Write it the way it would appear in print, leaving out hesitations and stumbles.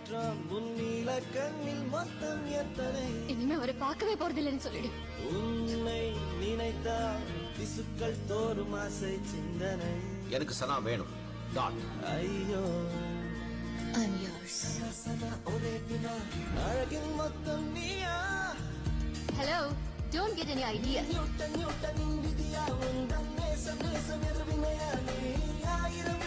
மாற்றம் முன்னில கண்ணில் மொத்தம் எத்தனை இனிமே அவரை பார்க்கவே போறதில்லைன்னு சொல்லிடு. உன்னை நினைத்தால் திசுக்கள் தோறும் ஆசை சிந்தனை. எனக்கு சனா வேணும். டாட். ஐயோ I'm yours. ஒரே பினா அழகின் மொத்தம் நீயா. Hello, don't get any ideas. Newton நியூட்டனின் விதியா உந்தன் நேசம் நேசம் எதிர்வினையா நீ ஆயிரம்